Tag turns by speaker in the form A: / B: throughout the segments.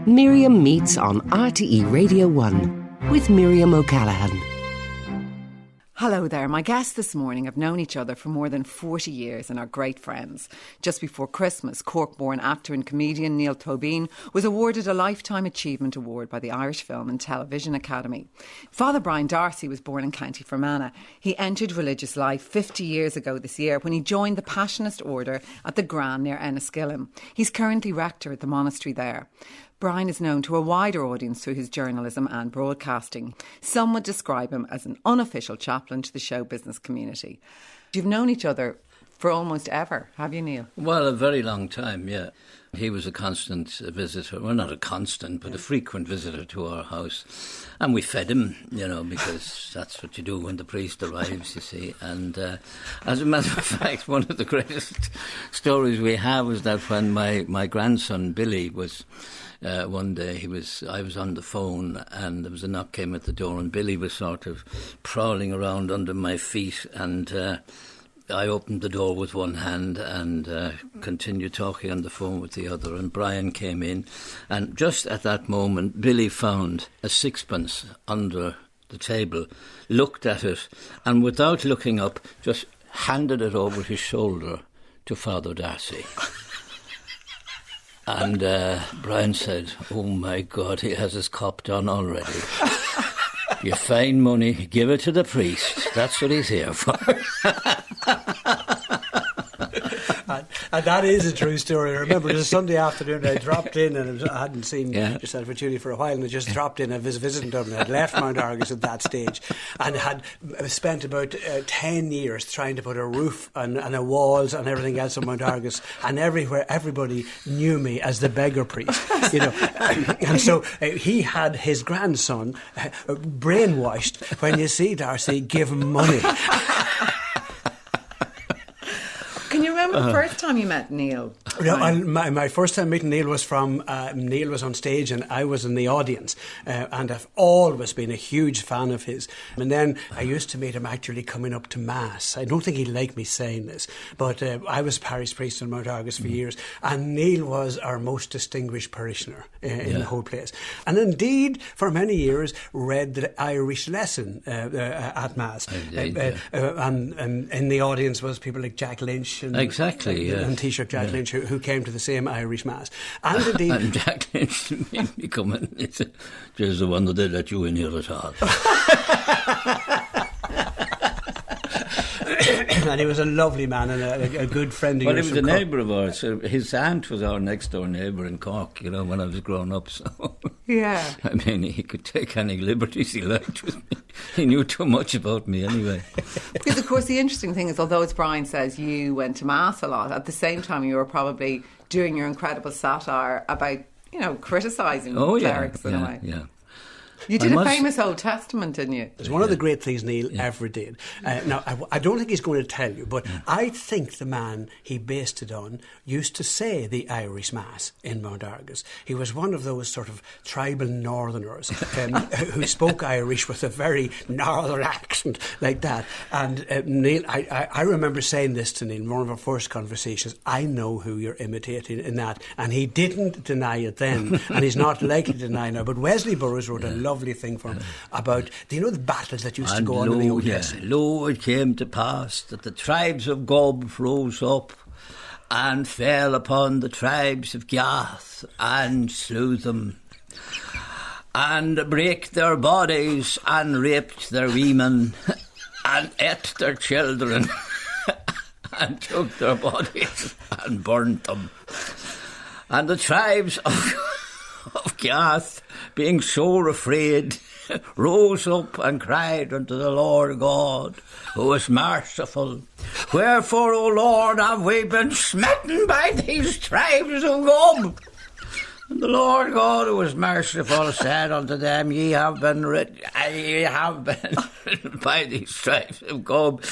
A: Miriam Meets on RTE Radio 1 with Miriam O'Callaghan.
B: Hello there. My guests this morning have known each other for more than 40 years and are great friends. Just before Christmas, Cork-born actor and comedian Niall Toibin was awarded a Lifetime Achievement Award by the Irish Film and Television Academy. Father Brian Darcy was born in County Fermanagh. He entered religious life 50 years ago this year when he joined the Passionist Order at the Gran near Enniskillen. He's currently rector at the monastery there. Brian is known to a wider audience through his journalism and broadcasting. Some would describe him as an unofficial chaplain to the show business community. You've known each other for almost ever, have you, Neil?
C: Well, a very long time, yeah. He was a constant visitor. Well, not a constant, but a frequent visitor to our house. And we fed him, because that's what you do when the priest arrives, you see. And as a matter of fact, one of the greatest stories we have is that when my grandson, Billy, was... one day I was on the phone and there was a knock came at the door and Billy was sort of prowling around under my feet and I opened the door with one hand and continued talking on the phone with the other, and Brian came in, and just at that moment Billy found a sixpence under the table, looked at it and without looking up just handed it over his shoulder to Father Darcy. And Brian said, "Oh my God, he has his cop done already. You find money, give it to the priest. That's what he's here for."
D: And that is a true story. I remember it was a Sunday afternoon. I dropped in, and I hadn't seen yourself and Julie for a while, and I just dropped in. I was visiting Dublin. I'd left Mount Argus at that stage, and had spent about 10 years trying to put a roof and a walls and everything else on Mount Argus. And everywhere, everybody knew me as the beggar priest, And so he had his grandson brainwashed. When you see Darcy, give him money.
B: Can you remember the first time you met Neil?
D: No, my first time meeting Neil was Neil was on stage and I was in the audience, and I've always been a huge fan of his. And then I used to meet him actually coming up to Mass. I don't think he'd like me saying this, but I was parish priest in Mount Argus for years, and Neil was our most distinguished parishioner in the whole place. And indeed, for many years, read the Irish lesson at Mass. And in the audience was people like Jack Lynch and Taoiseach Jack Lynch, who came to the same Irish Mass. And indeed...
C: and Jack Lynch made me come in and said, "There's the one that they let you in here at all."
D: And he was a lovely man and a good friend of yours.
C: Well, he was a neighbour of ours. His aunt was our next door neighbour in Cork, when I was growing up. So
B: yeah,
C: I mean, he could take any liberties he liked with me. He knew too much about me anyway.
B: Because, of course, the interesting thing is, although, as Brian says, you went to Mass a lot, at the same time you were probably doing your incredible satire about, criticising clerics in a way.
C: Yeah.
B: You did a famous Old Testament, didn't you?
D: It's one of the great things Neil ever did. Now, I don't think he's going to tell you, but I think the man he based it on used to say the Irish Mass in Mount Argus. He was one of those sort of tribal northerners who spoke Irish with a very northern accent like that. And Neil, I remember saying this to Neil in one of our first conversations. I know who you're imitating in that. And he didn't deny it then, and he's not likely to deny now. But Wesley Burroughs wrote a lovely thing for him about, the battles that used to go on in the Old Testament.
C: Lo, it came to pass that the tribes of Gob rose up and fell upon the tribes of Gath and slew them, and brake their bodies and raped their women and ate their children and took their bodies and burnt them. And the tribes of Gath, being sore afraid, rose up and cried unto the Lord God, who is merciful, "Wherefore, O Lord, have we been smitten by these tribes of Gob?" And the Lord God, who is merciful, said unto them, Ye have been by these tribes of Gob,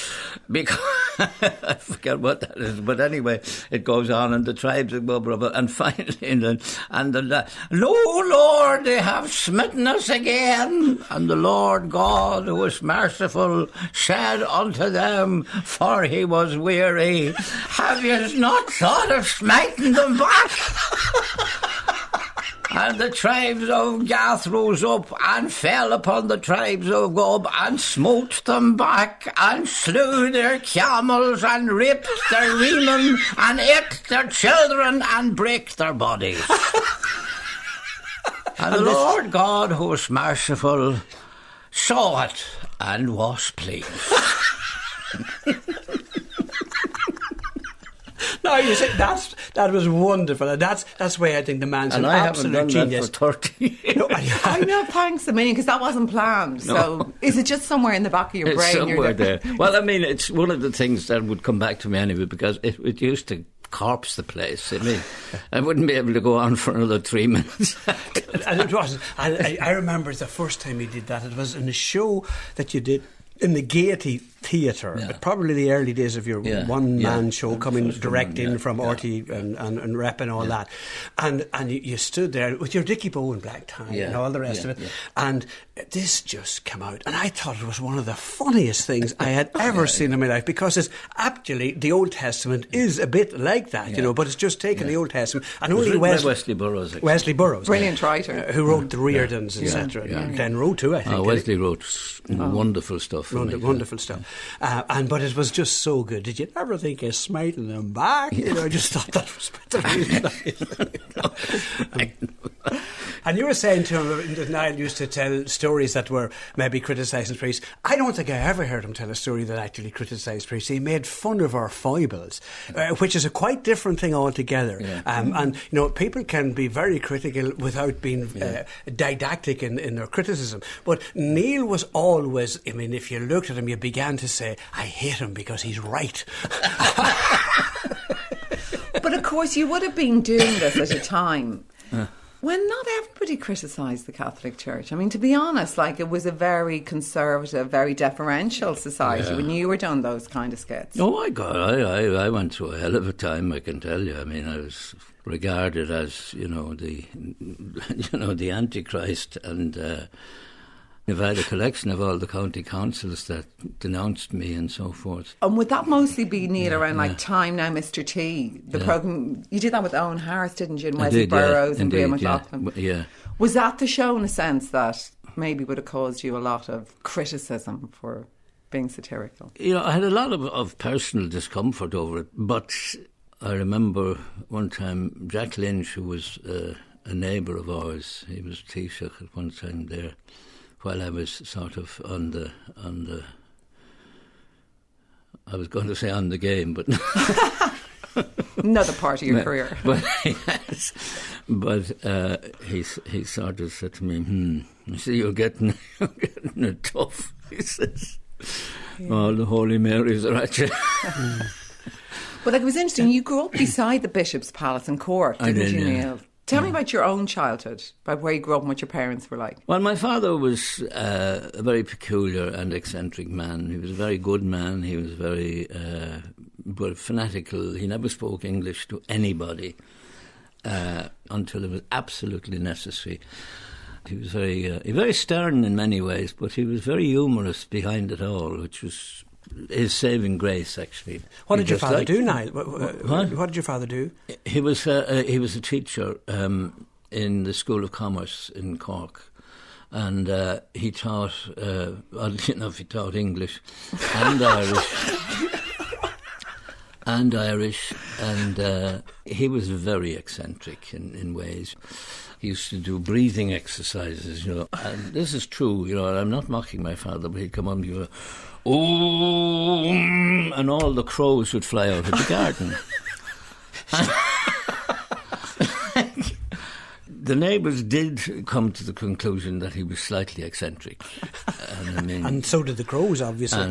C: because I forget what that is, but anyway, it goes on, and the tribes of Gob, and finally, no, Lord, they have smitten us again. And the Lord God, who is merciful, said unto them, for he was weary, Have ye not thought of smiting them back? And the tribes of Gath rose up and fell upon the tribes of Gob and smote them back and slew their camels and ripped their women and ate their children and brake their bodies. And the Lord God, who was merciful, saw it and was pleased.
D: No, you see, that was wonderful. And that's why I think the man's an absolute genius.
C: And I haven't done that for 30 years.
B: I know, thanks a million, because that wasn't planned. No. So is it just somewhere in the back of your brain?
C: It's somewhere there. Well, I mean, it's one of the things that would come back to me anyway, because it used to corpse the place. I mean, I wouldn't be able to go on for another 3 minutes.
D: And it wasn't. I remember the first time you did that. It was in a show that you did in the Gaiety Theatre, probably the early days of your one-man show, coming direct in from RT and rep and all that. And you stood there with your Dickie Bowen black tie and all the rest of it. And this just came out. And I thought it was one of the funniest things I had ever seen in my life, because it's actually, the Old Testament is a bit like that, you know, but it's just taken the Old Testament. And only
C: Wesley Burroughs. Actually.
D: Wesley Burroughs.
B: Brilliant writer.
D: Who wrote the Riordans, etc. And Glenn Rowe too, I think.
C: Wesley wrote wonderful stuff.
D: Wonderful stuff. But it was just so good. Did you ever think of smiting them back? You know, I just thought that was better. And you were saying to him that Niall used to tell stories that were maybe criticising priests. I don't think I ever heard him tell a story that actually criticised priests. He made fun of our foibles, which is a quite different thing altogether. And, you know, people can be very critical without being didactic in their criticism. But Niall was always, I mean, if you looked at him, you began to say, I hate him because he's right.
B: But of course, you would have been doing this at a time when not everybody criticised the Catholic Church. I mean, to be honest, like, it was a very conservative, very deferential society when you were doing those kind of skits.
C: Oh my God, I went through a hell of a time, I can tell you. I mean, I was regarded as, the Antichrist, and I've had a collection of all the county councils that denounced me and so forth.
B: And would that mostly be, Neil, around like Time Now, Mr. T? The programme, you did that with Owen Harris, didn't you? And Wesley Burroughs and Miriam O'Callaghan.
C: Yeah.
B: Was that the show, in a sense, that maybe would have caused you a lot of criticism for being satirical? You know,
C: I had a lot of personal discomfort over it, but I remember one time Jack Lynch, who was a neighbour of ours, he was Taoiseach at one time there, while I was sort of on the I was going to say on the game, but
B: another part of your career.
C: But he sort of said to me, "I see you're getting it tough." He says, "All the Holy Marys are at you."
B: But like, it was interesting. You grew up beside the Bishop's Palace in Cork, didn't you, Neil? Tell me about your own childhood, about where you grew up and what your parents were like.
C: Well, my father was a very peculiar and eccentric man. He was a very good man. He was very fanatical. He never spoke English to anybody until it was absolutely necessary. He was very stern in many ways, but he was very humorous behind it all, which was his saving grace, actually.
D: What did your father do, Niall? What did your father do?
C: He was a teacher in the School of Commerce in Cork, and he taught, oddly enough, he taught English and Irish, and he was very eccentric in ways. He used to do breathing exercises, and this is true, and I'm not mocking my father, but he'd come on and go, "Oh," and all the crows would fly out of the garden. The neighbours did come to the conclusion that he was slightly eccentric.
D: And so did the crows, obviously.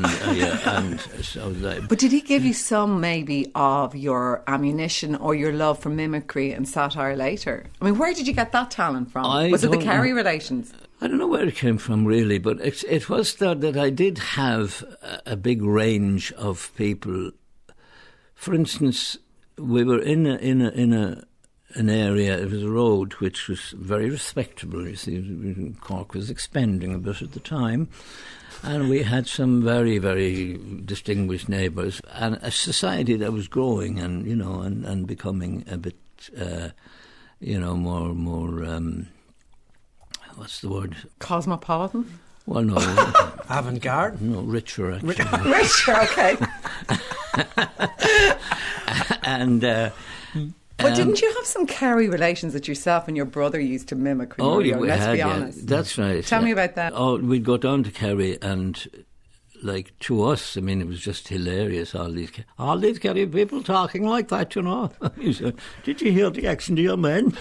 B: But did he give you some, maybe, of your ammunition or your love for mimicry and satire later? I mean, where did you get that talent from? Was it the Kerry relations?
C: I don't know where it came from, really, but it was that I did have a big range of people. For instance, we were in an area, it was a road which was very respectable. You see, Cork was expanding a bit at the time, and we had some very, very distinguished neighbours, and a society that was growing and becoming a bit more. What's the word?
B: Cosmopolitan?
C: Well, no.
D: Avant-garde?
C: No, richer, actually.
B: Richer, okay.
C: And...
B: but didn't you have some Kerry relations that yourself and your brother used to mimic?
C: Yeah, we
B: let's
C: had,
B: be honest.
C: That's right.
B: Tell me about that.
C: Oh, we'd go down to Kerry and... Like, to us, I mean, it was just hilarious, all these Kerry people talking like that, He said, did you hear the accent of your men?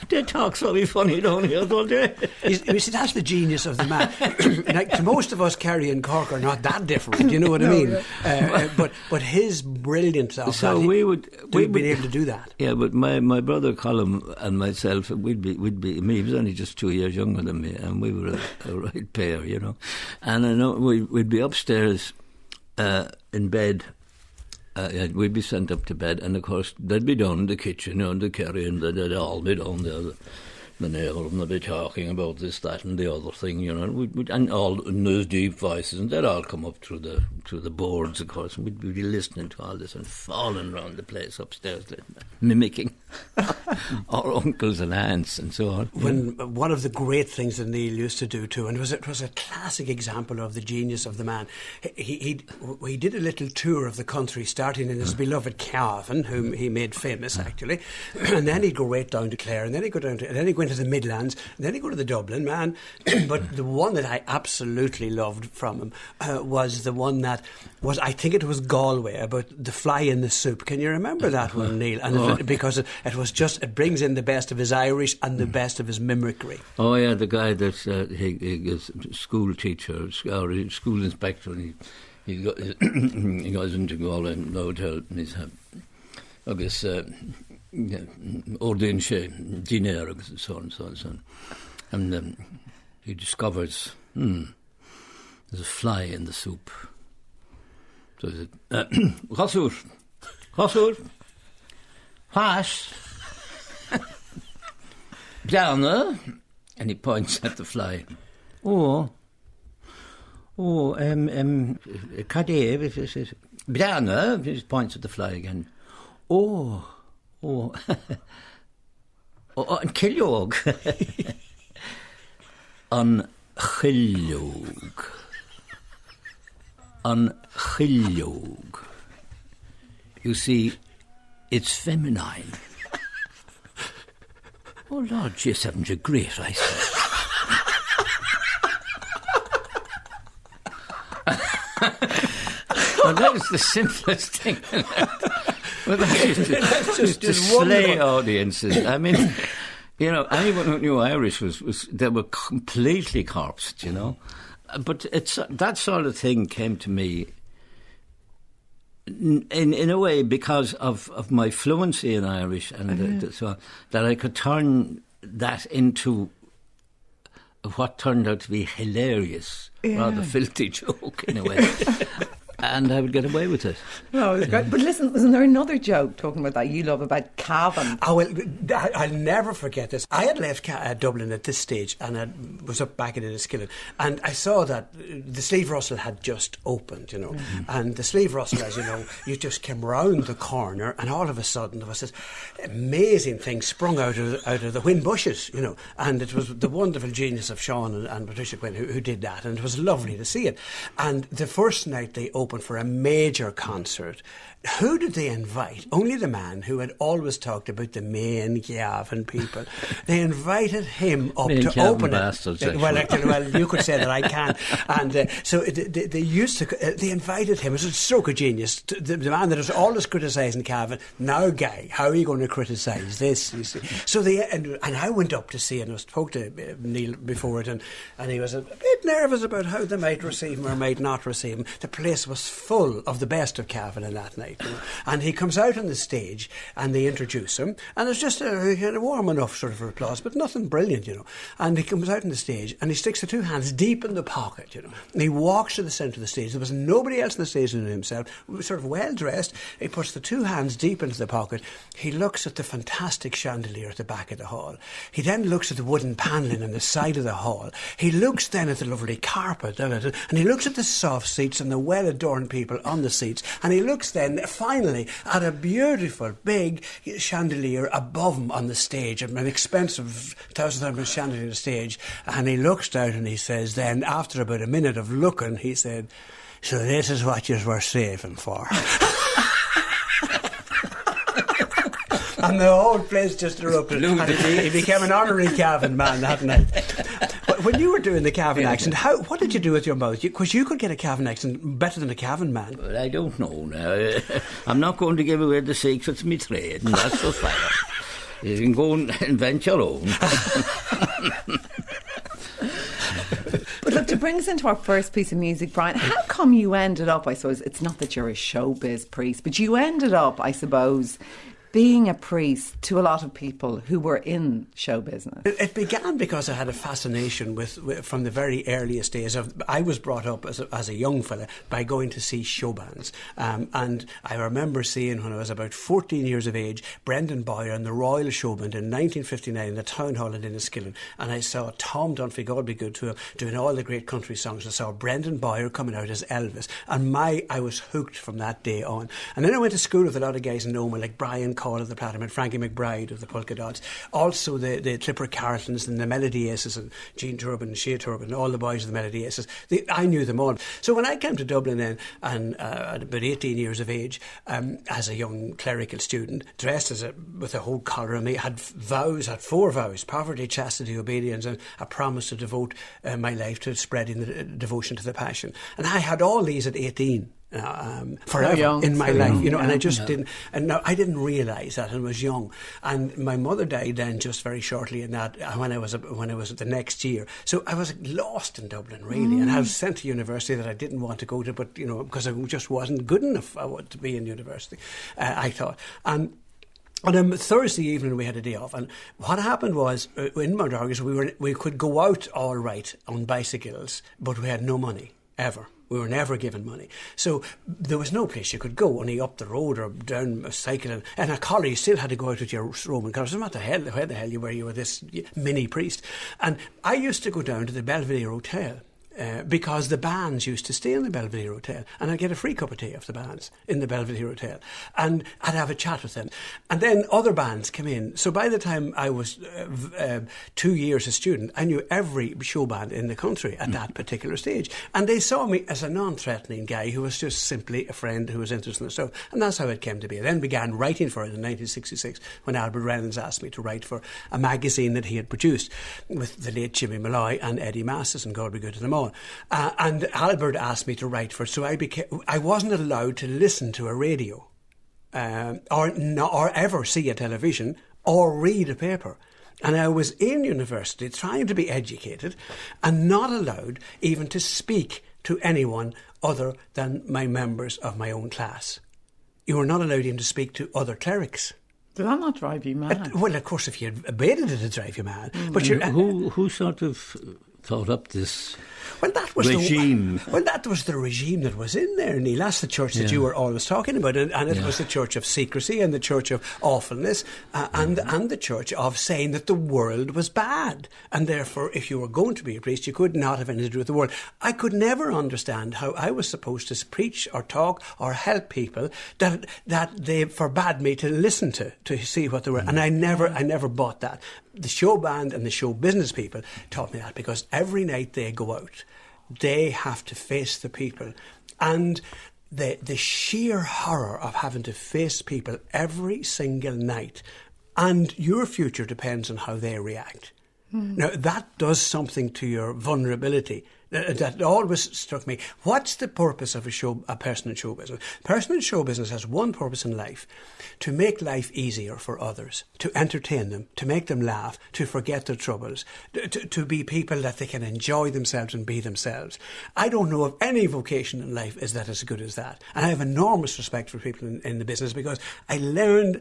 C: They talk so funny down here, don't they?
D: You see, that's the genius of the man. Like, most of us, Kerry and Cork, are not that different, you know what I mean? But his brilliance of
C: so
D: that,
C: we'd
D: been able to do that.
C: Yeah, but my brother Colin and myself, we'd be me, he was only just 2 years younger than me, and we were a right pair, And I know we'd be upstairs in bed. We'd be sent up to bed, and of course they'd be down in the kitchen, and the Kerry, and they'd all be down there, the neighbour, and they'd be talking about this, that, and the other thing, and all in those deep voices, and they'd all come up through the boards, of course, and we'd be listening to all this and falling round the place upstairs, mimicking our uncles and aunts and so on.
D: One of the great things that Niall used to do too, and it was a classic example of the genius of the man. He did a little tour of the country, starting in his beloved Cavan, whom he made famous actually, and then he'd go right down to Clare, and then he'd go into the Midlands, and then he'd go to the Dublin man. But the one that I absolutely loved from him was the one that was, I think it was Galway, about the fly in the soup. Can you remember that one, Niall? And because it brings in the best of his Irish and the best of his mimicry.
C: Oh yeah, the guy that's he is school teacher or school inspector, and he goes into Galway and the hotel, and he's agus ordin sé dinner agus so on. And he discovers there's a fly in the soup. So he said, Chasúr, Hash, Behan, and he points at the fly. Cadé, Behan, he points at the fly again. An Cilliog. An Cilliog. An Cilliog. You see, it's feminine. Oh, Lord, she's having a great eyesight. Well, that was the simplest thing. Well, that is to slay audiences. I mean, anyone who knew Irish they were completely corpsed, But that sort of thing came to me in a way because of my fluency in Irish, and so that I could turn that into what turned out to be hilarious, rather filthy joke in a way. And I would get away with it.
B: No, it was great. But listen, wasn't there another joke talking about that you love about Cavan?
D: Oh, well, I'll never forget this. I had left Dublin at this stage, and I was up back in Enniskillen, and I saw that the Sleeve Russell had just opened, and the Sleeve Russell, as you know, you just came round the corner, and all of a sudden there was this amazing thing sprung out of the wind bushes, and it was the wonderful genius of Sean and Patricia Quinn who did that, and it was lovely to see it. And the first night they opened for a major concert, who did they invite? Only the man who had always talked about the main Cavan people. They invited him up to open
C: bastards,
D: it. Well, you could say that, I can. And so they invited him. It was a stroke of genius. The man that was always criticising Cavan. Now, Guy, how are you going to criticise this? You see? So and I went up to see, and I spoke to Niall before it, and he was a bit nervous about how they might receive him or might not receive him. The place was full of the best of Cavan in that night. And he comes out on the stage and they introduce him, and it's just a warm enough sort of applause, but nothing brilliant, And he comes out on the stage and he sticks the two hands deep in the pocket, and he walks to the centre of the stage. There was nobody else on the stage than himself, sort of well dressed. He puts the two hands deep into the pocket. He looks at the fantastic chandelier at the back of the hall. He then looks at the wooden panelling on the side of the hall. He looks then at the lovely carpet, and he looks at the soft seats and the well adorned people on the seats, and he looks then finally, at a beautiful big chandelier above him on the stage, an expensive £1,000 chandelier on the stage, and he looks down and he says, then after about a minute of looking, he said, so this is what you were saving for. And the whole place just erupted. And he became an honorary Cavan man that night. But when you were doing the Cavan accent, what did you do with your mouth? Because you could get a Cavan accent better than a Cavan man.
C: Well, I don't know now. I'm not going to give away the secrets of my trade, and that's for fair. You can go and invent your own.
B: But look, to bring us into our first piece of music, Brian, how come you ended up, I suppose, it's not that you're a showbiz priest, but you ended up, I suppose, being a priest to a lot of people who were in show business?
D: It began because I had a fascination with from the very earliest days. I was brought up as a young fella by going to see show bands. And I remember seeing, when I was about 14 years of age, Brendan Boyer and the Royal Show Band in 1959 in the Town Hall in Enniskillen. And I saw Tom Dunphy, God be good to him, doing all the great country songs. I saw Brendan Boyer coming out as Elvis. And I was hooked from that day on. And then I went to school with a lot of guys in Noma, like Brian Call of the Platinum and Frankie McBride of the Polka Dots, also the Clipper Carletons and the Melody Aces and Gene Turbin and Shea Turbin, all the boys of the Melody Aces. I knew them all. So when I came to Dublin then, and at about 18 years of age, as a young clerical student, dressed with a whole collar on me, had 4 vows: poverty, chastity, obedience, and a promise to devote my life to spreading the devotion to the Passion. And I had all these at 18. Forever in my life, you know, and I just didn't, and no, I didn't realise that, and was young. And my mother died then just very shortly in that, when I was the next year. So I was lost in Dublin, really, and I was sent to university that I didn't want to go to, but, you know, because I just wasn't good enough to be in university, I thought. And on Thursday evening we had a day off, and what happened was, in Mount Argus we could go out all right on bicycles, but we had no money, ever. We were never given money. So there was no place you could go, only up the road or down a cycle. And a collar, you still had to go out with your Roman colours. What the hell, where the hell you were this mini priest? And I used to go down to the Belvedere Hotel. Because the bands used to stay in the Belvedere Hotel, and I'd get a free cup of tea off the bands in the Belvedere Hotel, and I'd have a chat with them. And then other bands came in. So by the time I was 2 years a student, I knew every show band in the country at that particular stage. And they saw me as a non-threatening guy who was just simply a friend who was interested in the stuff. And that's how it came to be. I then began writing for it in 1966 when Albert Reynolds asked me to write for a magazine that he had produced with the late Jimmy Malloy and Eddie Masterson, God be good to them all. And Albert asked me to write for it, so I wasn't allowed to listen to a radio or ever see a television or read a paper. And I was in university trying to be educated and not allowed even to speak to anyone other than my members of my own class. You were not allowed even to speak to other clerics.
B: Did that not drive you mad?
D: Well, of course, if you obeyed it, it'd drive you mad.
C: But who sort of thought up this regime?
D: That was the regime that was in there, Neil. That's the church that you were always talking about, and it was the church of secrecy and the church of awfulness and the church of saying that the world was bad, and therefore if you were going to be a priest you could not have anything to do with the world. I could never understand how I was supposed to preach or talk or help people that they forbade me to listen to see what they were, and I never bought that. The show band and the show business people taught me that, because every night they go out, they have to face the people, and the sheer horror of having to face people every single night, and your future depends on how they react. Now that does something to your vulnerability. That always struck me. What's the purpose of a person in show business? A person in show business has one purpose in life: to make life easier for others, to entertain them, to make them laugh, to forget their troubles, to be people that they can enjoy themselves and be themselves. I don't know of any vocation in life is that as good as that. And I have enormous respect for people in the business, because I learned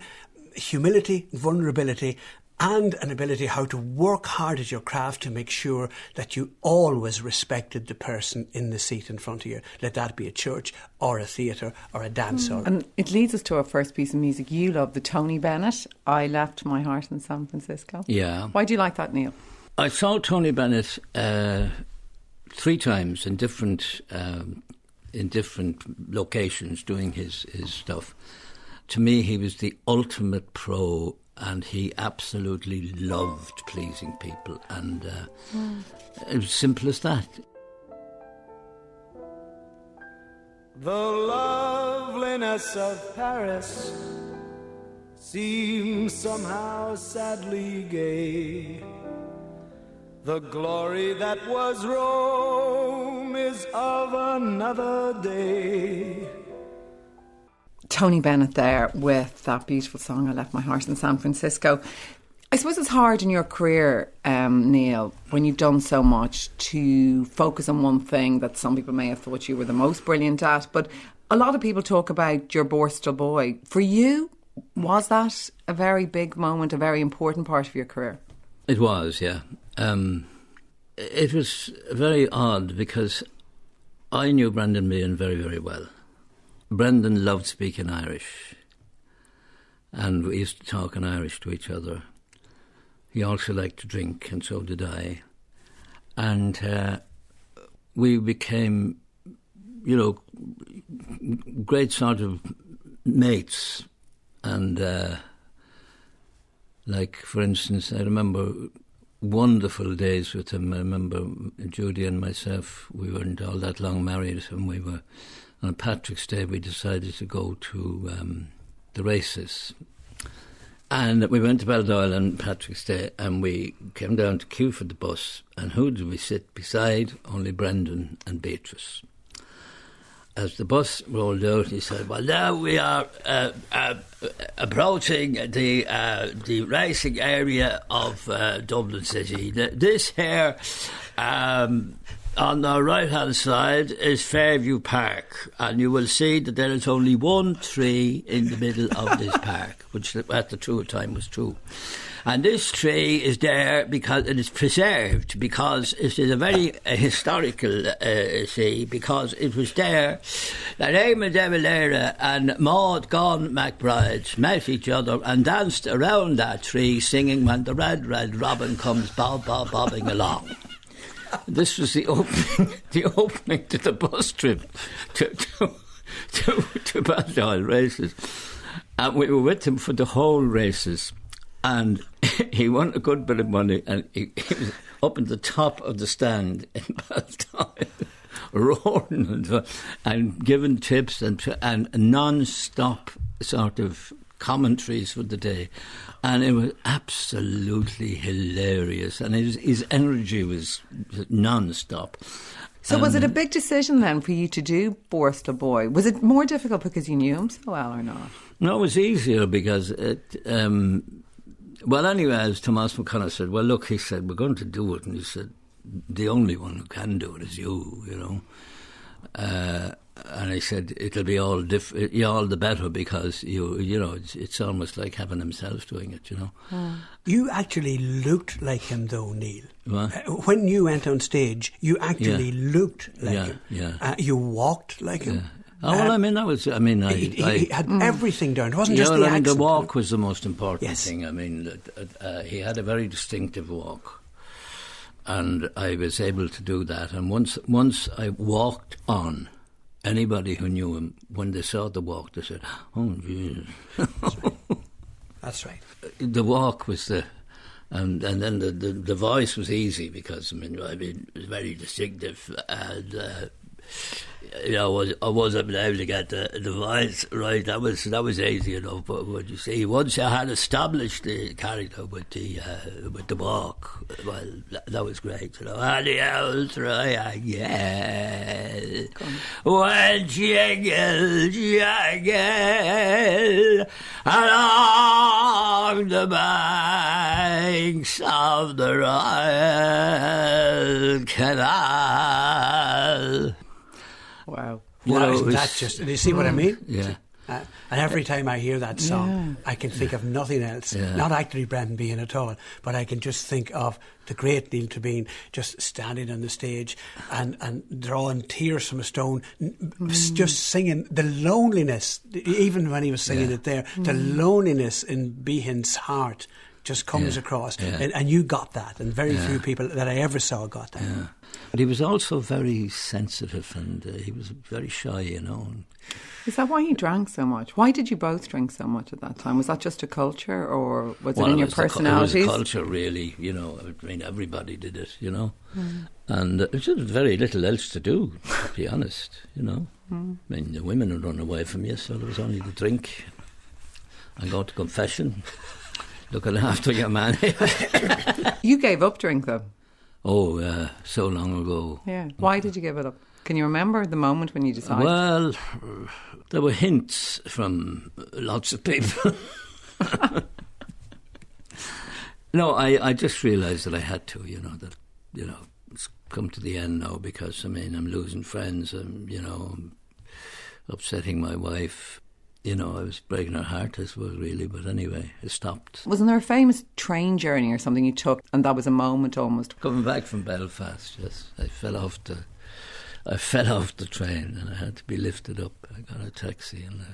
D: humility, vulnerability, and an ability how to work hard at your craft to make sure that you always respected the person in the seat in front of you. Let that be a church or a theatre or a dance hall.
B: And it leads us to our first piece of music. You love the Tony Bennett, I Left My Heart in San Francisco.
C: Yeah.
B: Why do you like that, Neil?
C: I saw Tony Bennett 3 times in different in different locations doing his stuff. To me, he was the ultimate pro, and he absolutely loved pleasing people, and it was simple as that.
E: The loveliness of Paris seems somehow sadly gay. The glory that was Rome is of another day.
B: Tony Bennett there with that beautiful song, I Left My Heart in San Francisco. I suppose it's hard in your career, Niall, when you've done so much, to focus on one thing that some people may have thought you were the most brilliant at. But a lot of people talk about your Borstal Boy. For you, was that a very big moment, a very important part of your career?
C: It was, yeah. It was very odd because I knew Brendan Behan very, very well. Brendan loved speaking Irish, and we used to talk in Irish to each other. He also liked to drink, and so did I. And we became, great sort of mates. And, for instance, I remember wonderful days with him. I remember Judy and myself, we weren't all that long married, and we were, on Patrick's Day, we decided to go to the races. And we went to Baldoyle on Patrick's Day, and we came down to queue for the bus. And who did we sit beside? Only Brendan and Beatrice. As the bus rolled out, he said, "Well, now we are approaching the racing area of Dublin City. This here, on the right-hand side, is Fairview Park, and you will see that there is only one tree in the middle of this park," which at the true time was true. And this tree is there because it is preserved, because it is a very historical tree, because it was there that Eamon de Valera and Maud Gon McBride met each other and danced around that tree singing "When the Red, Red Robin Comes bobbing along." This was the opening to the bus trip to Baldoyle races. And we were with him for the whole races. And he won a good bit of money, and he was up at the top of the stand in Baldoyle, roaring and giving tips and non-stop sort of commentaries for the day. And it was absolutely hilarious, and his energy was non-stop.
B: So was it a big decision then for you to do Borstal Boy? Was it more difficult because you knew him so well or not?
C: No, it was easier because it... well, anyway, as Tomás McConaughey said, well, look, he said, we're going to do it. And he said, the only one who can do it is you, and he said, it'll be all the better because, it's almost like having himself doing it,
D: You actually looked like him, though, Neil.
C: What?
D: When you went on stage, you actually looked like him.
C: Yeah.
D: You walked like him.
C: Yeah. Oh, well, he
D: had everything down. It wasn't just the accent.
C: The walk was the most important
D: Yes.
C: thing. He had a very distinctive walk, and I was able to do that. And once I walked on, anybody who knew him, when they saw the walk, they said, "Oh, Jesus."
D: That's right.
C: The walk was and then the voice was easy because it was very distinctive, and I wasn't able to get the voice right. That was easy enough. But what you see, once I had established the character with the walk, well, that was great. And the old triangle, when jingle jangle along the banks of the Royal Canal.
B: Wow.
D: Isn't that just... Do you see what I mean?
C: Yeah.
D: And every time I hear that song, I can think of nothing else.
C: Yeah.
D: Not actually Brendan Behan at all, but I can just think of the great Niall Toibin just standing on the stage and drawing tears from a stone, just singing the loneliness, even when he was singing it there, the loneliness in Behan's heart just comes across. And you got that, and very few people that I ever saw got that.
C: Yeah. But he was also very sensitive, and he was very shy, you know.
B: Is that why he drank so much? Why did you both drink so much at that time? Was that just a culture, or was it in your personalities?
C: It was a culture, really, you know. I mean, everybody did it, you know. And there was very little else to do, to be honest, you know. I mean, the women would run away from you, so there was only the drink and go to confession, looking after your man.
B: You gave up drink, though?
C: Oh, so long ago.
B: Yeah. Why did you give it up? Can you remember the moment when you decided?
C: Well, there were hints from lots of people. No, I just realised that I had to, you know, that, you know, it's come to the end now because, I mean, I'm losing friends and, you know, I'm upsetting my wife. You know, I was breaking her heart as well, really, but anyway, it stopped.
B: Wasn't there a famous train journey or something you took, and that was a moment almost?
C: Coming back from Belfast, yes, I fell off the train and I had to be lifted up. I got a taxi and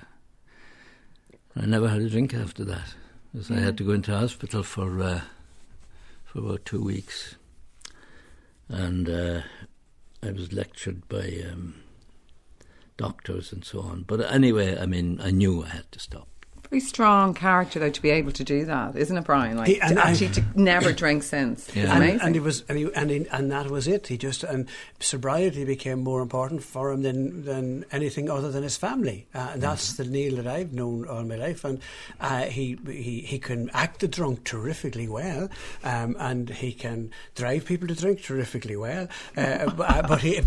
C: I never had a drink after that. Because I had to go into hospital for about 2 weeks. And I was lectured by doctors and so on. But anyway, I mean, I knew I had to stop.
B: Very strong character, though, to be able to do that, isn't it, Brian? Like, to never drink since.
C: Yeah.
B: Amazing.
D: And that was it. He just, and sobriety became more important for him than anything other than his family. And that's the Niall that I've known all my life. And he can act the drunk terrifically well, and he can drive people to drink terrifically well. He's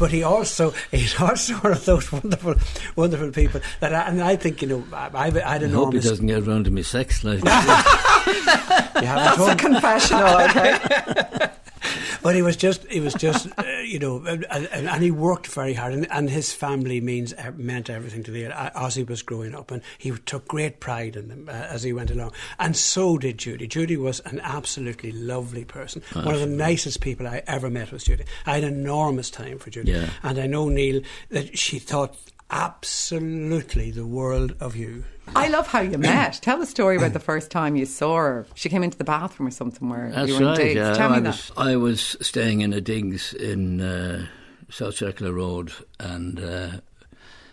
D: also one of those wonderful people that I think, you know, I had an enormous.
C: Doesn't get around to me sex life.
B: That's a confessional, okay?
D: But he was just you know, and he worked very hard, and his family meant everything to Niall as he was growing up, and he took great pride in them as he went along, and so did Judy. Judy was an absolutely lovely person. One of the nicest people I ever met was Judy. I had enormous time for Judy, and I know, Niall, that she thought absolutely the world of you.
B: I love how you met. Tell the story about the first time you saw her. She came into the bathroom or something where
C: That's
B: you were in
C: right,
B: digs.
C: yeah.
B: Tell me that.
C: I was staying in a digs in South Circular Road, and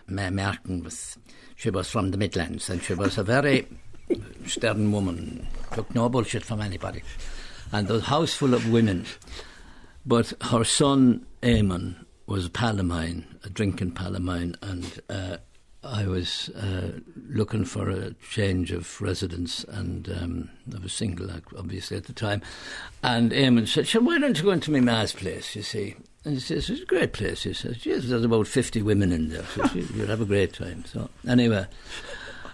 C: Mary Martin she was from the Midlands, and she was a very stern woman, took no bullshit from anybody. And there was a house full of women, but her son Eamon was a pal of mine, a drinking pal of mine, and I was looking for a change of residence, and I was single, obviously, at the time. And Eamon said, why don't you go into my ma's place, you see? And he says, it's a great place. He says, yes, there's about 50 women in there. So you'll have a great time. So anyway,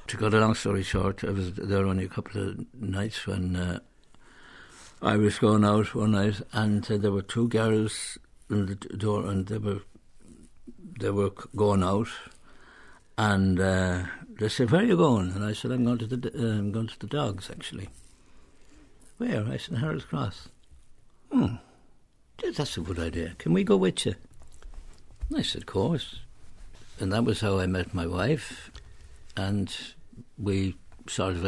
C: to cut a long story short, I was there only a couple of nights when I was going out one night, and there were two girls in the door, and they were going out, and they said, where are you going? And I said, I'm going to the dogs, actually. Where? I said, Harold's Cross. That's a good idea. Can we go with you? And I said, of course. And that was how I met my wife, and I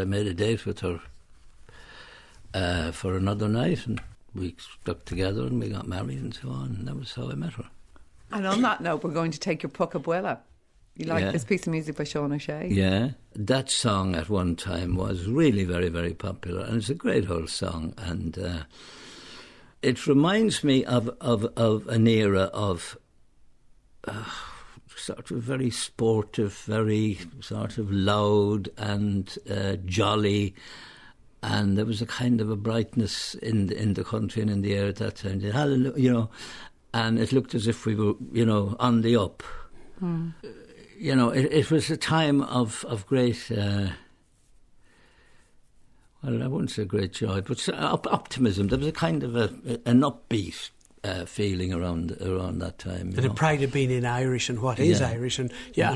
C: made a date with her for another night, and we stuck together and we got married and so on, and that was how I met her. And
B: on that note, we're going to take your Puck Abuela. You like this piece of music by Sean O'Shea?
C: Yeah. That song at one time was really very, very popular, and it's a great old song, and it reminds me of an era of sort of very sportive, very sort of loud and jolly. And there was a kind of a brightness in the country and in the air at that time. You know, and it looked as if we were, you know, on the up. You know, it was a time of great, well, I wouldn't say great joy, but optimism. There was a kind of an upbeat feeling around that time.
D: And the pride of being in Irish and what is Irish, and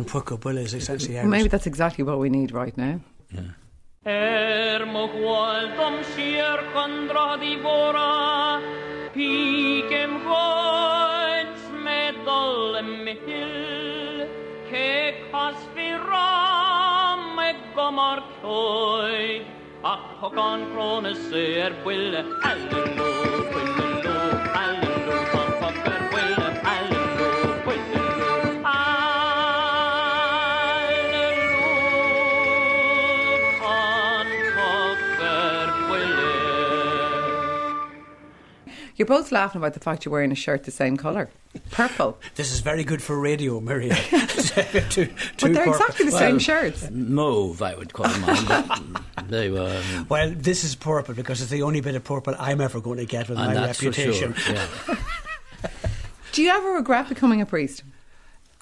D: Puck Abuela is essentially Irish.
B: Well, maybe that's exactly what we need right now.
C: Yeah.
F: Mochwaldom sheer condra divora, pikem voits medal mihil, ke kasviram e gomarkoi, ach Hogan Cronus Buille, Hallelujah, Hallelujah, Hallelujah, Hogan Buille, Hallelujah, Hallelujah, Hallelujah, Buille.
B: You're both laughing about the fact you're wearing a shirt the same colour. Purple.
D: This is very good for radio, Miriam.
B: But they're exactly the same shirts.
C: Mauve, I would call mine. But they were.
D: Well, this is purple because it's the only bit of purple I'm ever going to get with my
C: that's
D: reputation.
C: For sure, yeah.
B: Do you ever regret becoming a priest?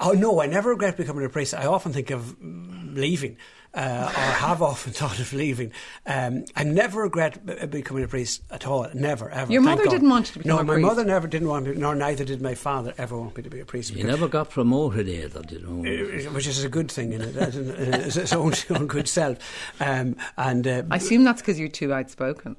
D: Oh, no, I never regret becoming a priest. I often think of leaving, or have often thought of leaving. I never regret becoming a priest at all. Never, ever.
B: Your mother didn't want you to become a priest?
D: No, my mother never didn't want me, nor neither did my father ever want me to be a priest.
C: You never got promoted either, you know.
D: Which is a good thing in it, it's its own good self.
B: I assume that's because you're too outspoken.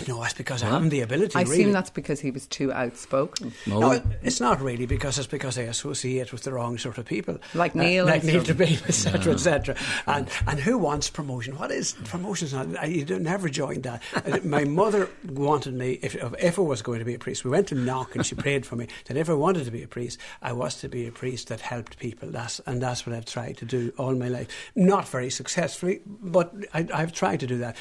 D: No, it's because I haven't the ability.
B: I assume that's because he was too outspoken.
D: No, it's not really because I associate with the wrong sort of people,
B: like Niall,
D: Toibin, etc., etc. And who wants promotion? What is promotion? You never joined that. My mother wanted me, if I was going to be a priest, we went to Knock and she prayed for me that if I wanted to be a priest, I was to be a priest that helped people. That's what I've tried to do all my life. Not very successfully, but I've tried to do that.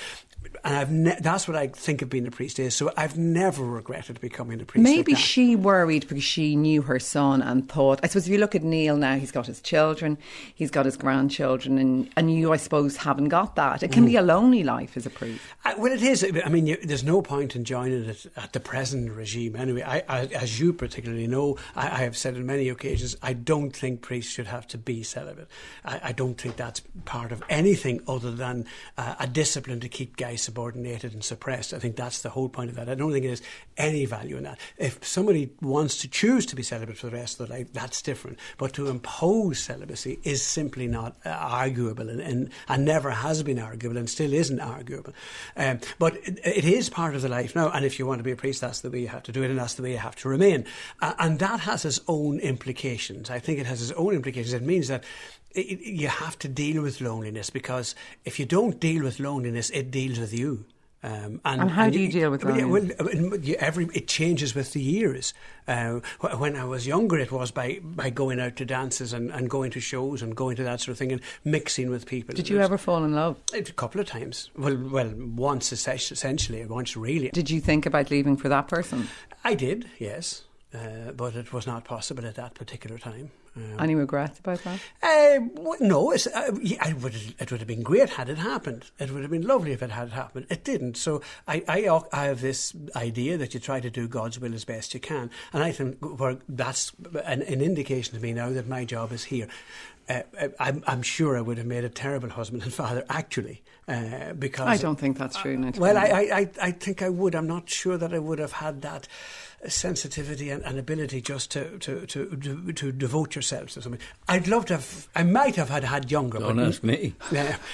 D: And that's what I think of being a priest is. So I've never regretted becoming a priest.
B: Maybe
D: like that.
B: she worried because she knew her son and thought, I suppose if you look at Niall now, he's got his children, he's got his grandchildren, and you, I suppose, haven't got that. It can be a lonely life as a priest.
D: Well, it is. I mean, there's no point in joining it at the present regime. Anyway, as you particularly know, I have said on many occasions, I don't think priests should have to be celibate. I don't think that's part of anything other than a discipline to keep guys subordinated and suppressed. I think that's the whole point of that. I don't think there's any value in that. If somebody wants to choose to be celibate for the rest of their life, that's different. But to impose celibacy is simply not arguable and never has been arguable and still isn't arguable. But it is part of the life now, and if you want to be a priest, that's the way you have to do it and that's the way you have to remain. And that has its own implications. I think it has its own implications. It means that you have to deal with loneliness, because if you don't deal with loneliness, it deals with you. And
B: how do you deal with loneliness?
D: It changes with the years. When I was younger, it was by going out to dances and going to shows and going to that sort of thing and mixing with people.
B: Did you ever fall in love?
D: A couple of times. Well, once essentially, once really.
B: Did you think about leaving for that person?
D: I did, yes. But it was not possible at that particular time.
B: Any regrets about that?
D: No, it would have been great had it happened. It would have been lovely if it had happened. It didn't. So I have this idea that you try to do God's will as best you can. And I think that's an indication to me now that my job is here. I'm sure I would have made a terrible husband and father, actually, because
B: I don't think that's true.
D: Well, I think I would. I'm not sure that I would have had that sensitivity and ability just to devote yourself to something. I'd love to have. I might have had younger.
C: Don't ask me.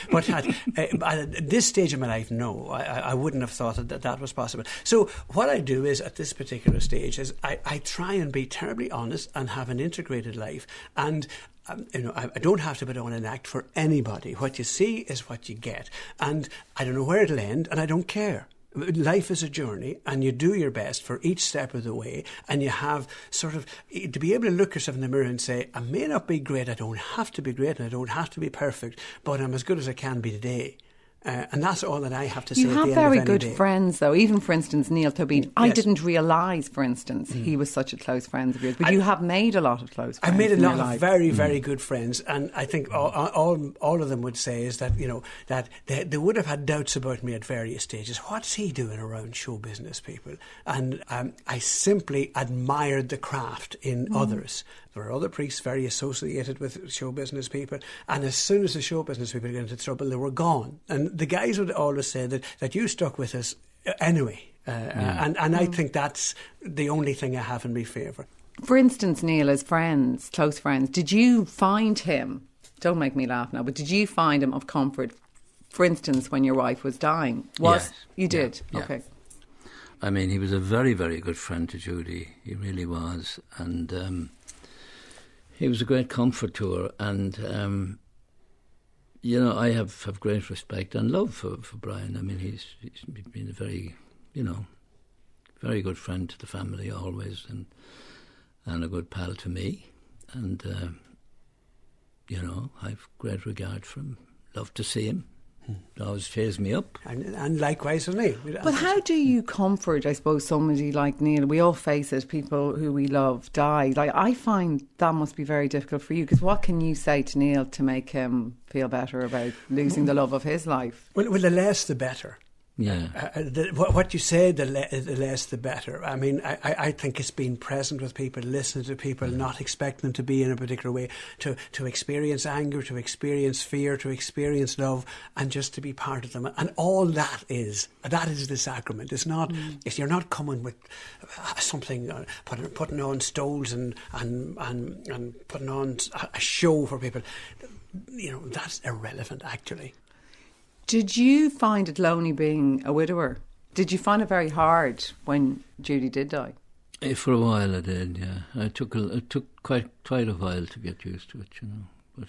D: But at this stage of my life, no, I wouldn't have thought that was possible. So what I do is, at this particular stage, is I try and be terribly honest and have an integrated life. And I don't have to put on an act for anybody. What you see is what you get. And I don't know where it'll end, and I don't care. Life is a journey, and you do your best for each step of the way, and you have sort of to be able to look yourself in the mirror and say, I may not be great, I don't have to be great, and I don't have to be perfect, but I'm as good as I can be today. And that's all that I have to say.
B: You have very good
D: day.
B: friends, though. Even, for instance, Niall Toibin. Yes. I didn't realise, for instance, he was such a close friend of yours. But you have made a lot of close friends.
D: I made a lot of very, very good friends, and I think all of them would say is that that they would have had doubts about me at various stages. What's he doing around show business people? And I simply admired the craft in others. There were other priests very associated with show business people, and as soon as the show business people got into trouble, they were gone. And the guys would always say that you stuck with us anyway. And I think that's the only thing I have in my favour.
B: For instance, Niall, as friends, close friends, did you find him, don't make me laugh now, but did you find him of comfort, for instance, when your wife was dying?
C: Yes.
B: You did?
C: Yeah.
B: Okay.
C: I mean, he was a very, very good friend to Judy. He really was. And he was a great comfort to her. And you know, I have great respect and love for Brian. I mean, he's been a very, you know, very good friend to the family always, and a good pal to me. And, you know, I've great regard for him. Love to see him. It always cheers me up.
D: And likewise for me.
B: But how do you comfort, I suppose, somebody like Niall? We all face it, people who we love die. Like, I find that must be very difficult for you, because what can you say to Niall to make him feel better about losing the love of his life?
D: Well, the less the better.
C: Yeah.
D: What you say, the less the better. I mean, I think it's being present with people, listening to people, not expecting them to be in a particular way, to experience anger, to experience fear, to experience love, and just to be part of them. And all that is the sacrament. It's not, if you're not coming with something, putting on stoles and putting on a show for people, you know, that's irrelevant, actually.
B: Did you find it lonely being a widower? Did you find it very hard when Judy did die?
C: For a while I did, yeah. It took quite a while to get used to it, you know. But,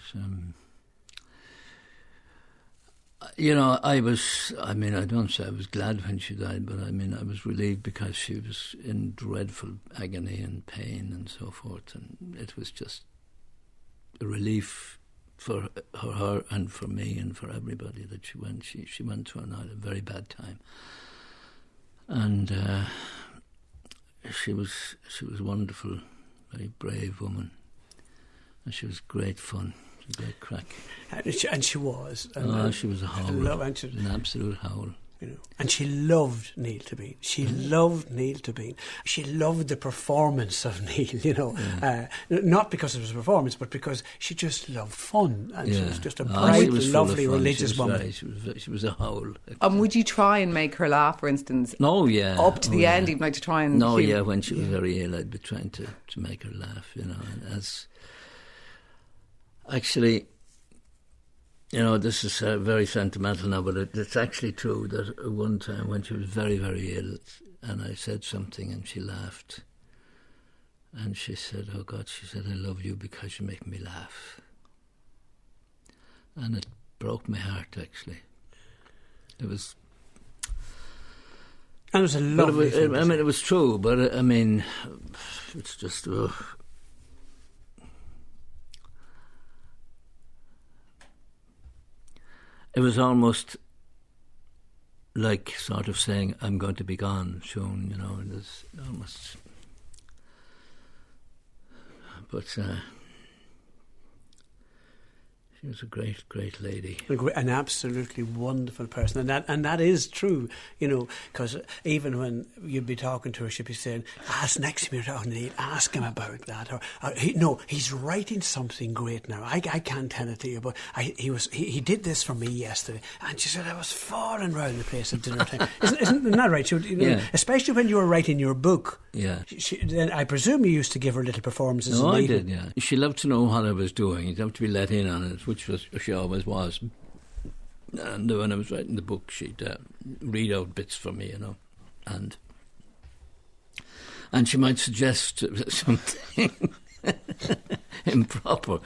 C: you know, I don't say I was glad when she died, but I mean, I was relieved because she was in dreadful agony and pain and so forth, and it was just a relief for her and for me and for everybody that she went. She went through a very bad time, and she was wonderful, very brave woman, and she was great fun. She was a great crack.
D: And she was.
C: She was a howl, an absolute howl. You know.
D: And she loved Niall Toibin. She loved Niall Toibin. She loved the performance of Niall, you know.
C: Yeah.
D: Not because it was a performance, but because she just loved fun. And she was just a
C: she
D: bright,
C: was
D: lovely, religious woman.
C: Right. She was a howl.
B: And would you try and make her laugh, for instance?
C: No, yeah.
B: Up to the end, even like to try and...
C: No, yeah, when she was very ill, I'd be trying to make her laugh, you know. And as actually... You know, this is very sentimental now, but it's actually true that one time when she was very, very ill, and I said something and she laughed, and she said, "Oh God," she said, "I love you because you make me laugh." And it broke my heart, actually. It was...
D: And it was a lovely thing.
C: I mean, it was true, but I mean, it's just... It was almost like sort of saying, "I'm going to be gone soon," you know. It was almost... But she was a great, great lady.
D: An absolutely wonderful person. And that is true, you know, because even when you'd be talking to her, she'd be saying, "Ask next time you're talking to Niall, ask him about that." Or "No, he's writing something great now. I can't tell it to you, but he did this for me yesterday." And she said, "I was falling round the place at dinner time." Isn't that right? She would, you know,
C: yeah.
D: Especially when you were writing your book.
C: Yeah.
D: Then I presume you used to give her little performances.
C: No, I did, yeah. She loved to know what I was doing. You'd have to be let in on it, which she always was. And when I was writing the book, she'd read out bits for me, you know. And she might suggest something improper.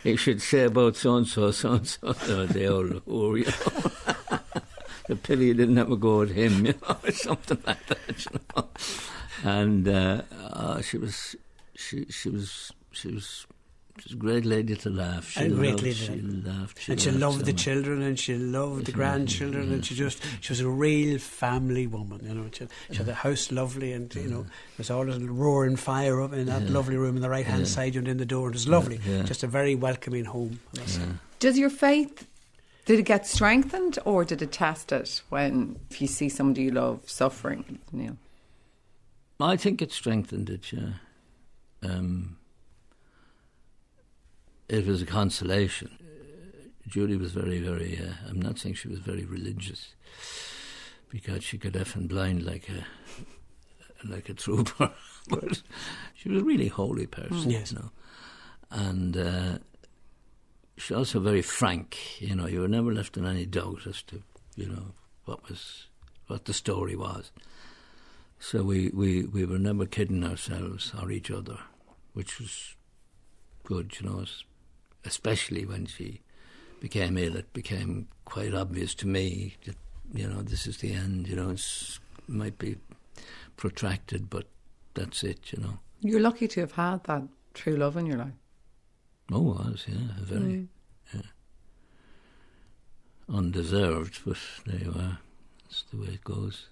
C: It should say about so-and-so, the old whore, you know. The pity you didn't have a go at him, you know, or something like that, you know. And she was a great lady to laugh. She laughed.
D: And she loved the children, and she loved the grandchildren, and she was a real family woman, you know. She had the house lovely, and you know, there's always a roaring fire up in that lovely room on the right hand side and in the door. It was lovely, just a very welcoming home.
B: Does your faith, did it get strengthened, or did it test it when, if you see somebody you love suffering, Niall?
C: I think it strengthened it, yeah. It was a consolation. Judy was very, very... I'm not saying she was very religious, because she could F and blind like a trooper, but she was a really holy person,
D: yes.
C: You know. And she was also very frank, you know. You were never left in any doubt as to, you know, what the story was. So we were never kidding ourselves or each other, which was good, you know, especially when she became ill, it became quite obvious to me that, this is the end. It might be protracted, but that's it.
B: You're lucky to have had that true love in your life.
C: Oh, was, very. Yeah. Undeserved, but there you are. That's the way it goes.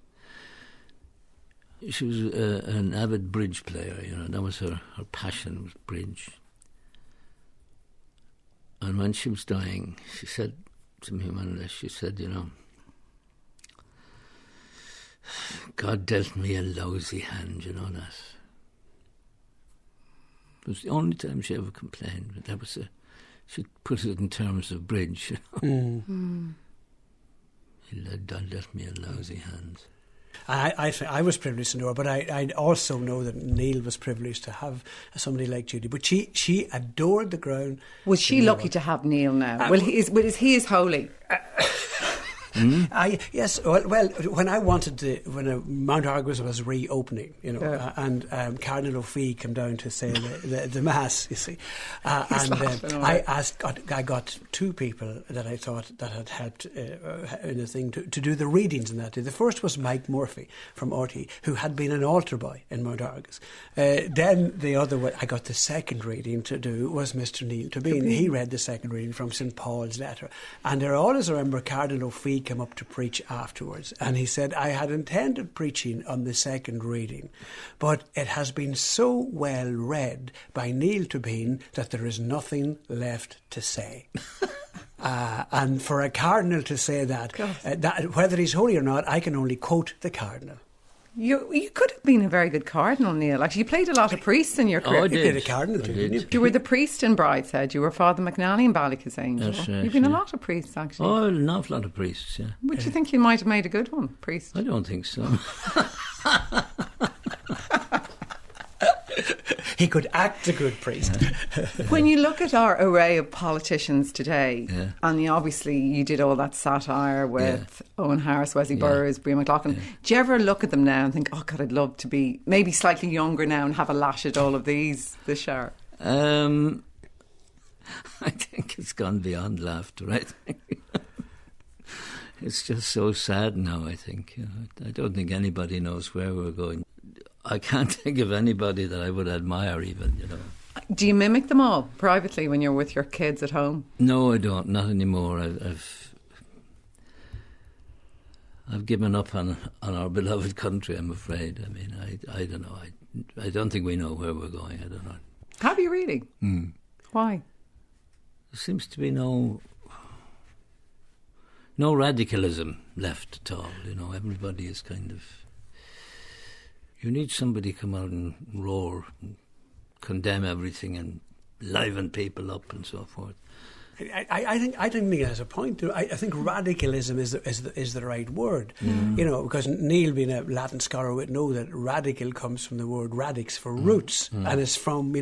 C: She was an avid bridge player, that was her passion, was bridge. And when she was dying, she said to me one day, she said, God dealt me a lousy hand, that. It was the only time she ever complained, but that was she put it in terms of bridge, He dealt me a lousy hand.
D: I was privileged to know her, but I also know that Niall was privileged to have somebody like Judy. But she adored the ground.
B: Was she lucky to have Niall now? Is he as holy?
D: Yes. Well, when Mount Argus was reopening, and Cardinal O'Fee came down to say the mass, you see, and I got two people that I thought that had helped in the thing to do the readings in that day. The first was Mike Murphy from RT, who had been an altar boy in Mount Argus. Then the other one I got the second reading to do was Mr. Niall Toibin. He read the second reading from St. Paul's letter, and I always remember Cardinal O'Fee came up to preach afterwards, and he said, I had intended preaching on the second reading, but it has been so well read by Niall Toibin that there is nothing left to say. And for a cardinal to say that, whether he's holy or not, I can only quote the cardinal.
B: You could have been a very good cardinal, Niall. Actually, you played a lot of priests in your career.
D: You played a cardinal too, didn't you?
B: You were the priest in Brideshead. You were Father McNally in Ballycas's Angel.
C: That's right,
B: You've been a lot of priests, actually.
C: Oh, an awful lot of priests, yeah.
B: Would you think you might have made a good one, priest?
C: I don't think so.
D: He could act a good priest.
B: When you look at our array of politicians today, and obviously you did all that satire with Owen Harris, Wesley Burrs, Miriam O'Callaghan, do you ever look at them now and think, oh God, I'd love to be maybe slightly younger now and have a lash at all of these this shower?
C: I think it's gone beyond laughter, I think. It's just so sad now, I think. I don't think anybody knows where we're going. I can't think of anybody that I would admire even,
B: Do you mimic them all privately when you're with your kids at home?
C: No, I don't. Not anymore. I've given up on our beloved country, I'm afraid. I mean, I don't know. I don't think we know where we're going. I don't know.
B: Have you really? Why?
C: There seems to be no radicalism left at all. Everybody is kind of... You need somebody to come out and roar, and condemn everything and liven people up and so forth.
D: I think Niall has a point. I think radicalism is the right word. Because Niall, being a Latin scholar, would know that radical comes from the word radix for roots, and it's from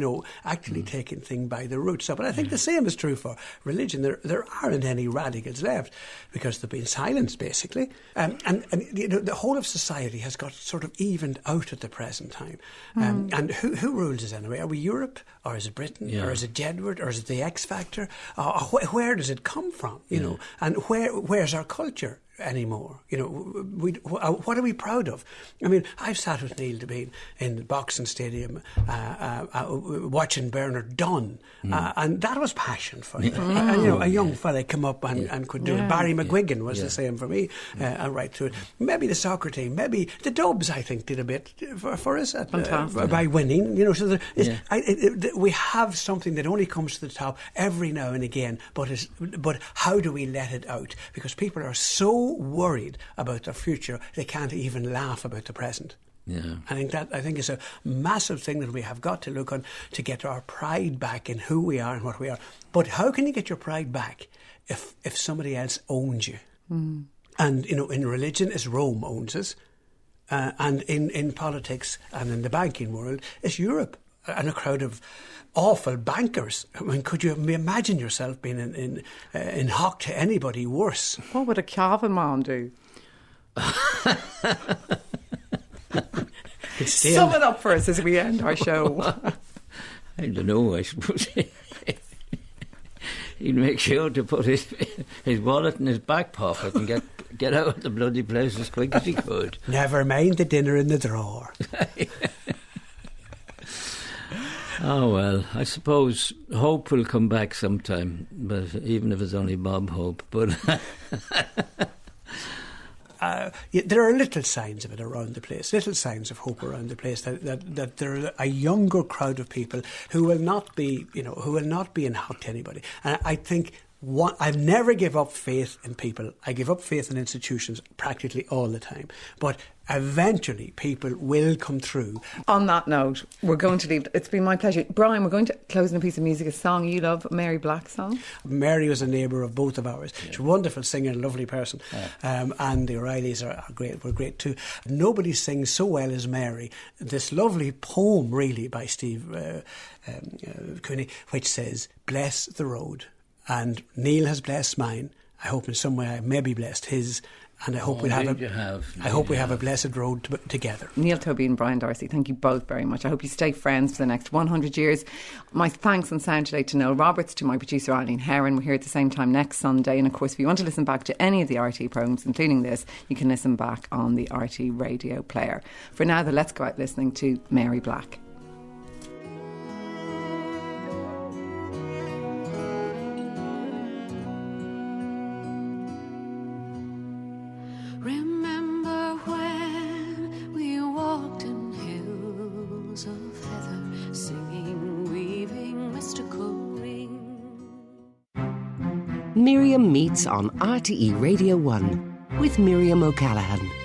D: actually taking things by the roots. But I think the same is true for religion. There aren't any radicals left because they've been silenced, basically. And the whole of society has got sort of evened out at the present time. And who rules us anyway? Are we Europe, or is it Britain, or is it Jedward, or is it the X Factor? Where does it come from? And where's our culture anymore? What are we proud of? I mean, I've sat with Niall Toibin in the boxing stadium watching Bernard Dunn, and that was passion for him. And a young fella come up and could do it. Barry McGuigan was the same for me, right through it. Maybe the soccer team, maybe the Dubs, I think, did a bit for us by winning. So we have something that only comes to the top every now and again, but how do we let it out? Because people are so worried about their future they can't even laugh about the present. I think it's a massive thing that we have got to look on to get our pride back in who we are and what we are. But how can you get your pride back if somebody else owns you? And in religion, it's Rome owns us, and in politics and in the banking world, it's Europe and a crowd of awful bankers. I mean, could you imagine yourself being in hock to anybody worse?
B: What would a Calvin man do? Sum it up for us as we end our show.
C: I don't know, I suppose. he'd make sure to put his wallet in his back pocket and get out of the bloody place as quick as he could.
D: Never mind the dinner in the drawer.
C: Oh, well, I suppose Hope will come back sometime, but even if it's only Bob Hope. But
D: there are little signs of it around the place, little signs of hope around the place, that there are a younger crowd of people who will not be, who will not be in hock to anybody. And I think I never give up faith in people. I give up faith in institutions practically all the time. But eventually people will come through.
B: On that note, we're going to leave. It's been my pleasure. Brian, we're going to close in a piece of music, a song you love, a Mary Black song.
D: Mary was a neighbour of both of ours. Yeah. She's a wonderful singer, a lovely person. Yeah. And the O'Reillys are great. We're great too. Nobody sings so well as Mary. This lovely poem, really, by Steve Cooney, which says, "Bless the road." And Neil has blessed mine. I hope in some way I may be blessed his. And I hope we have a blessed road together.
B: Niall Toibin and Brian Darcy, thank you both very much. I hope you stay friends for the next 100 years. My thanks and sound today to Noel Roberts, to my producer Eileen Heron. We're here at the same time next Sunday. And of course, if you want to listen back to any of the RT programmes, including this, you can listen back on the RT radio player. For now, though, let's go out listening to Mary Black.
A: Miriam meets on RTE Radio 1 with Miriam O'Callaghan.